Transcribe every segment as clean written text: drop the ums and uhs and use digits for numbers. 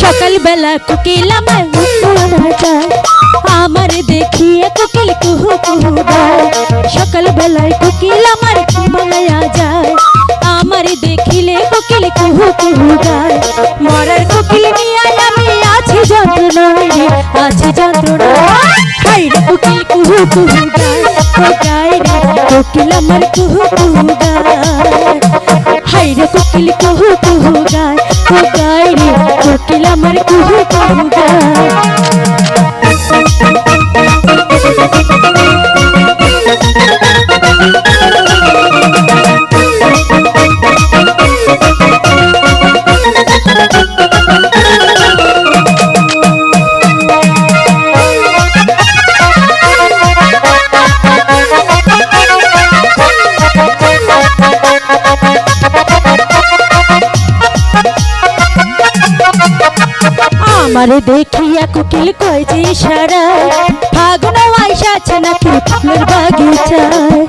সকাল বেলা কোকিল আমার আমার দেখিয়ে কোকিল কুহু কুহু গায়। সকাল বেলায় কোকিল আমার বাংলায়া যায়, আমার দেখিলে কোকিল কুহু কুহু গায়। মরার কোকিল নিয়ে আমি আছি যন্ত্রণায়, আছি যন্ত্রণায়। হাইরে কোকিল কুহু কুহু গায়, ও গায় রে কোকিল আমার কুহু কুহু গায়। হাইরে কোকিল কুহু কুহু গায়, ও গায় রে কোকিল আমার কুহু কুহু গায়। আমারে দেখিয়া কোকিল কয় যে সারা ফাগুন আইসাছে নাকি ফুলের বাগিচায়।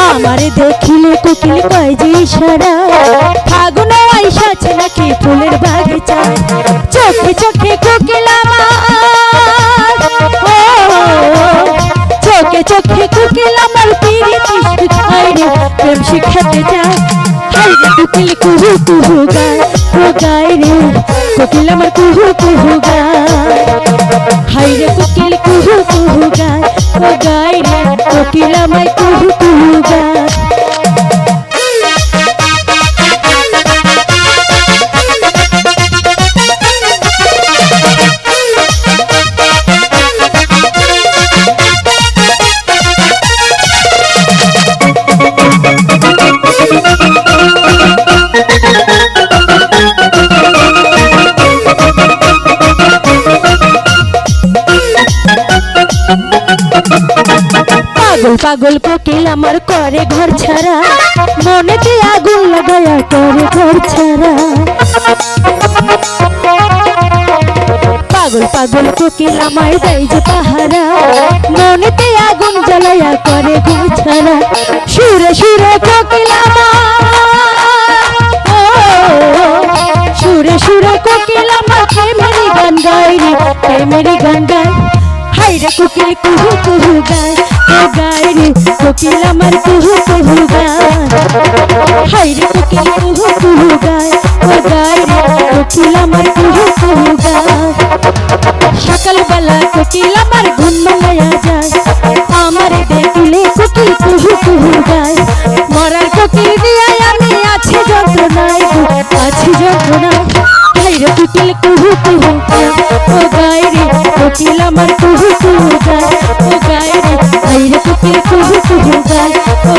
আমারে দেখিলে কোকিল কয় যে সারা ফাগুন আইসাছে নাকি ফুলের বাগিচায়। চোখে চোখে কোকিল আমার, চোখে চোখে কোকিল আমার পিরিতি শিখায় রে প্রেম শিখাতে যায়। হাইরে কোকিল কুহু কুহু গায়, ও গায় রে কোকিল আমার কুহু কুহু গায়। হাইরে কোকিল কুহু কুহু গায়, ও গায় রে কোকিল আমার কুহু কুহু গায়। পাগল পাগল কোকিল আমার করে ঘর ছাড়া, মনেতে আগুন লাগায়া করে ঘর ছাড়া। পাগল পাগল কোকিল আমায় দেয় যে পাহারা, মনেতে আগুন জ্বালায়া করে ঘর ছাড়া। সুরে সুরে কোকিল আমার, সুরে সুরে কোকিল আমার প্রেমেরই গান গায় রে প্রেমেরই গান গায়। হাইরে কোকিল কুহু কুহু গায়, ও গায় রে কোকিল আমার কুহু কুহু গায়। হাইরে কোকিল কুহু কুহু গায়, ও গায় রে কোকিল আমার কুহু কুহু গায়। সকাল বেলা কোকিল আমার ঘুম ভাঙায়া যায়, আমার দেখিলে কোকিল কুহু কুহু গায়। মরার কোকিল দিয়ে আমি আছি যন্ত্রণায়, আছি যন্ত্রণায়। হাইরে কোকিল কুহু কুহু গায়, ও গায় রে কোকিল আমার কুহু কুহু গায়, ও গায় রে হাইরে কোকিল কুহু কুহু গায়, ও